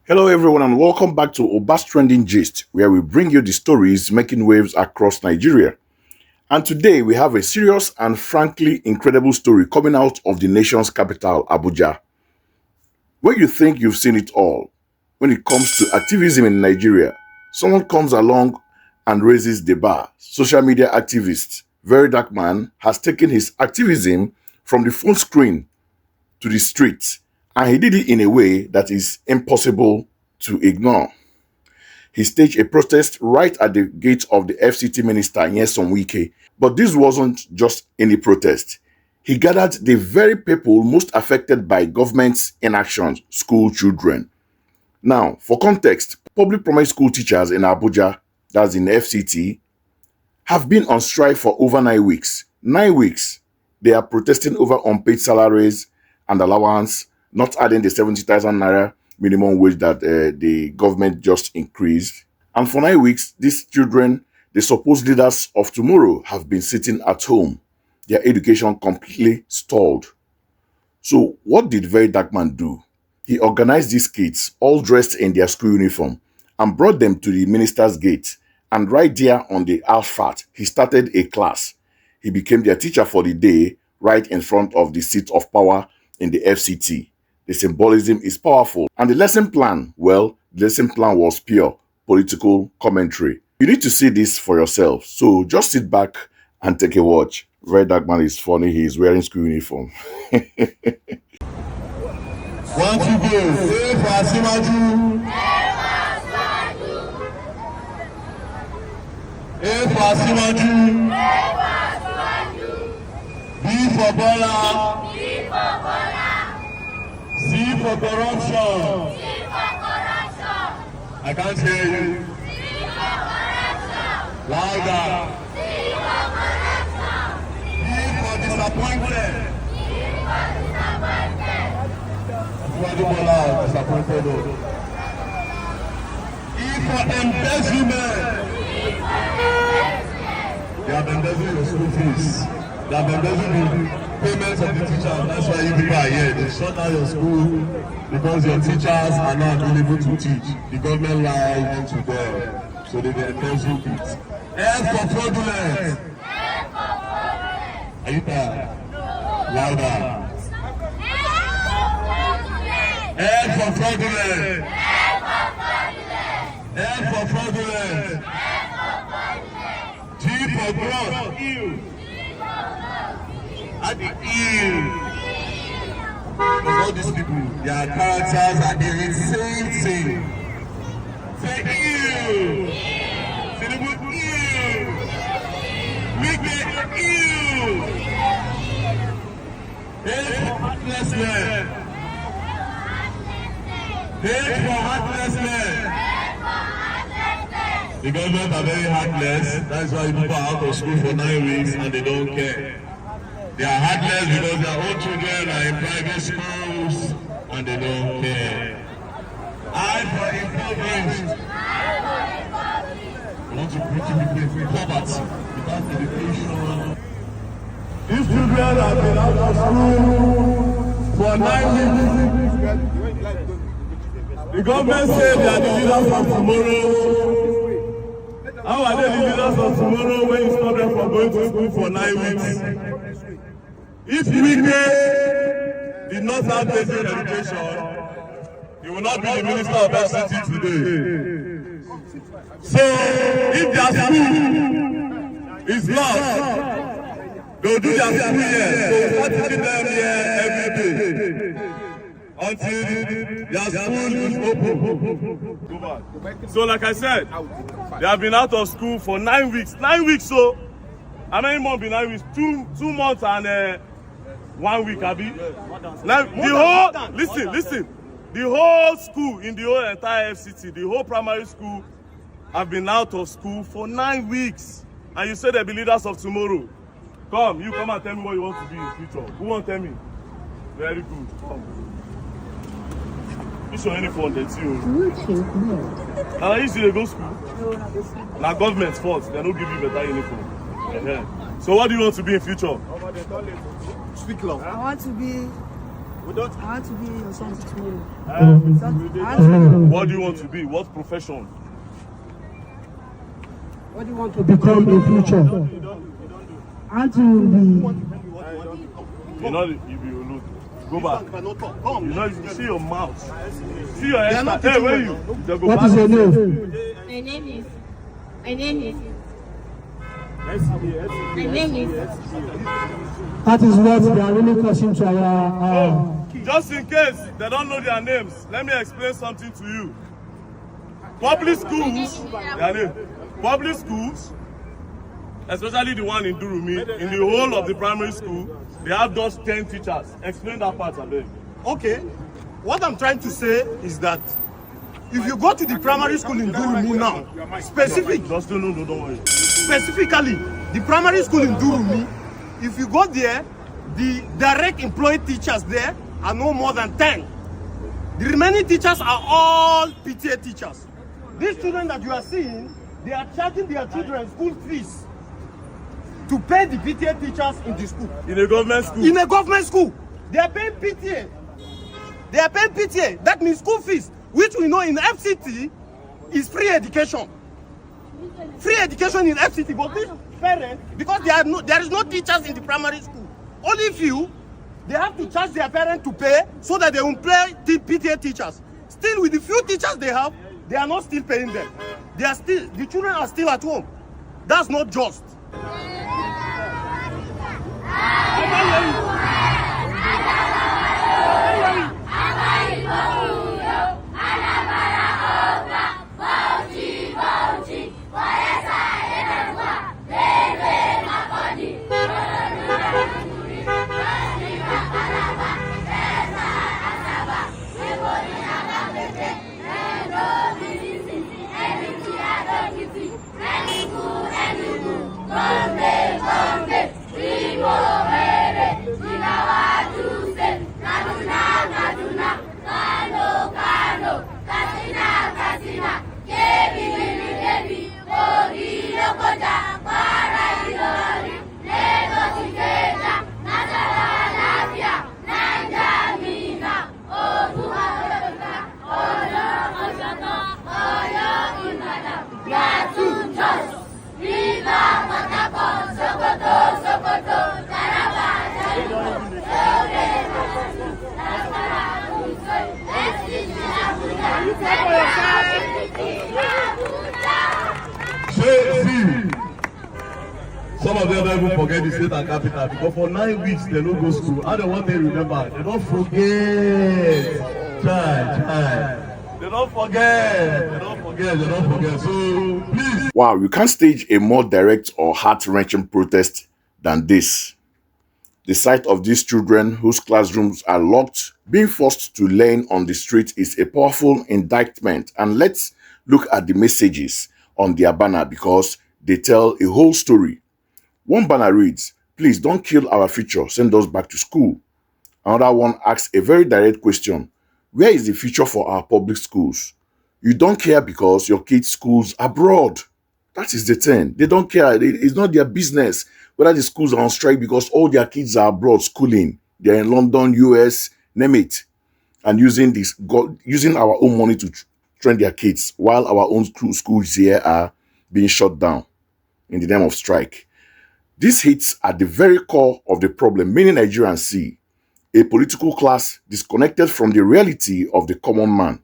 Hello, everyone, and welcome back to Oba's Trending Gist, where we bring you the stories making waves across Nigeria. And today we have a serious and frankly incredible story coming out of the nation's capital, Abuja. When you think you've seen it all, when it comes to activism in Nigeria, someone comes along and raises the bar. Social media activist VeryDarkMan has taken his activism from the phone screen to the streets, and he did it in a way that is impossible to ignore. He staged a protest right at the gate of the FCT minister, Nyesom Wike. But this wasn't just any protest. He gathered the very people most affected by government's inaction, school children. Now, for context, public primary school teachers in Abuja, that's in FCT, have been on strike for over 9 weeks. 9 weeks. They are protesting over unpaid salaries and allowance, not adding the 70,000 naira minimum wage that the government just increased. And for 9 weeks, these children, the supposed leaders of tomorrow, have been sitting at home. Their education completely stalled. So what did VeryDarkMan do? He organized these kids, all dressed in their school uniform, and brought them to the minister's gate. And right there on the asphalt, he started a class. He became their teacher for the day, right in front of the seat of power in the FCT. The symbolism is powerful. And the lesson plan, well, the lesson plan was pure political commentary. You need to see this for yourself. So just sit back and take a watch. VeryDarkMan is funny. He is wearing school uniform. One to go. A for Asimaju. A for Asimaju. B for Bola. C for corruption. I can't hear you. Louder. D for disappointed. Disappointed. E for embezzlement. They have embezzled your school fees. They have embezzled the payments of the teachers. That's why you people are here. They shut down your school because your teachers are not available to teach. The government lied to them, so they embezzle it. F for fraudulent. Are you there? Louder. F for fraudulent. F for fraudulent. G for growth. Ew. At the ew. Because all these people, their characters are the same thing. Say ew. Say the word ew. Wicked ew. H for heartlessness. H for heartlessness. The government are very heartless. That's why people are out of school for 9 weeks and they don't care. They are heartless because their own children are in private schools and they don't care. I for impoverished. We want to put people in poverty without education. These children have been out of school for 9 weeks. The government said they are the leaders of tomorrow. How are they the leaders of tomorrow when you stop them from going to school for 9 weeks? If Wike did not have basic education, he will not be the minister of FCT today. So, if their school is lost, they will do their school here. So, we start teaching them here every day until their school is open. So, like I said, they have been out of school for 9 weeks. 9 weeks, so how many months been 9 weeks? 2 months and 1 week, Abi. Now, listen. The whole school in the whole entire FCT, the whole primary school, have been out of school for 9 weeks. And you say they'll be leaders of tomorrow. Come and tell me what you want to be in the future. Who won't tell me? Very good. Come. This your uniform, that's you. And I used to go school. Now government's fault. They don't give you better uniform. So what do you want to be in future? Speak loud. I want to be I want to be something tomorrow. What do you want to be? What profession? What do you want to become in the future? I want to be. You know, you be alone. Go back. You know, you see your mouth. See your head. Hey, where you? What is your name? My name is. That is what they are really causing to our. Just in case they don't know their names, let me explain something to you. Public schools, their name. Public schools, especially the one in Durumi, in the whole of the primary school, they have just 10 teachers. Explain that part of it. Okay, what I'm trying to say is that if you go to the primary school in Durumi now, specifically, the primary school in Durumi, if you go there, the direct employed teachers there are no more than 10. The remaining teachers are all PTA teachers. These children that you are seeing, they are charging their children school fees to pay the PTA teachers in the school. In a government school? In a government school. They are paying PTA. They are paying PTA. That means school fees, which we know in FCT is free education. Free education in FCT, but these parents, because there is no teachers in the primary school, only few, they have to charge their parents to pay so that they will employ the PTA teachers. Still, with the few teachers they have, they are not still paying them. The children are still at home. That's not just. Some of them don't even forget the state and capital because for 9 weeks they don't go school. How they want to remember? They don't forget. They don't forget. So please. Wow, you can't stage a more direct or heart-wrenching protest than this. The sight of these children whose classrooms are locked, being forced to learn on the street is a powerful indictment. And let's look at the messages on their banner because they tell a whole story. One banner reads, "Please don't kill our future, send us back to school." Another one asks a very direct question, "Where is the future for our public schools?" You don't care because your kids' schools are abroad. That is the thing. They don't care. It's not their business whether the schools are on strike because all their kids are abroad schooling. They're in London, US, name it. And using our own money to train their kids while our own schools here are being shut down in the name of strike. This hits at the very core of the problem many Nigerians see, a political class disconnected from the reality of the common man.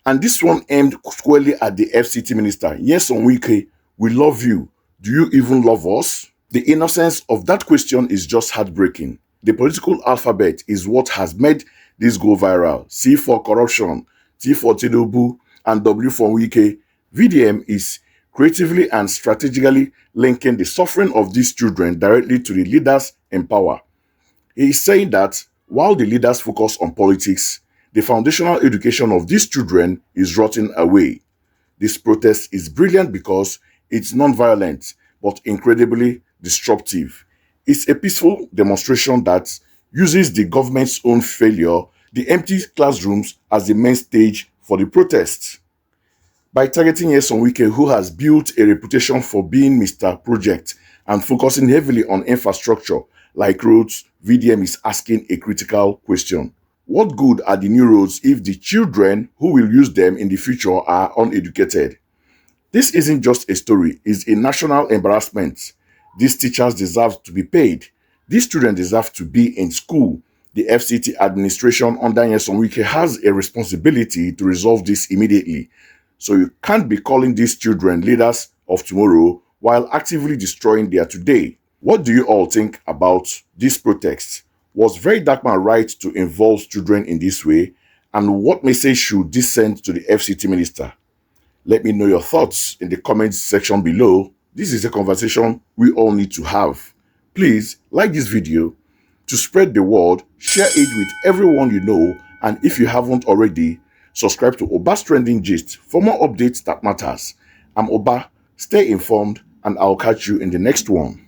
And this one aimed squarely at the FCT minister, Nyesom Wike. We love you. Do you even love us? The innocence of that question is just heartbreaking. The political alphabet is what has made this go viral. C for corruption, T for Tinubu, and W for Wike. VDM is creatively and strategically linking the suffering of these children directly to the leaders in power. He is saying that while the leaders focus on politics, the foundational education of these children is rotting away. This protest is brilliant because it's non-violent but incredibly disruptive. It's a peaceful demonstration that uses the government's own failure, the empty classrooms, as the main stage for the protests. By targeting Nyesom Wike, who has built a reputation for being Mr. Project and focusing heavily on infrastructure like roads, VDM is asking a critical question. What good are the new roads if the children who will use them in the future are uneducated? This isn't just a story, it's a national embarrassment. These teachers deserve to be paid. These students deserve to be in school. The FCT administration under Nyesom Wike has a responsibility to resolve this immediately. So you can't be calling these children leaders of tomorrow while actively destroying their today. What do you all think about this protest? Was VeryDarkMan right to involve children in this way? And what message should this send to the FCT minister? Let me know your thoughts in the comments section below. This is a conversation we all need to have. Please like this video to spread the word, share it with everyone you know, and if you haven't already, subscribe to Oba's Trending Gist for more updates that matters. I'm Oba, stay informed, and I'll catch you in the next one.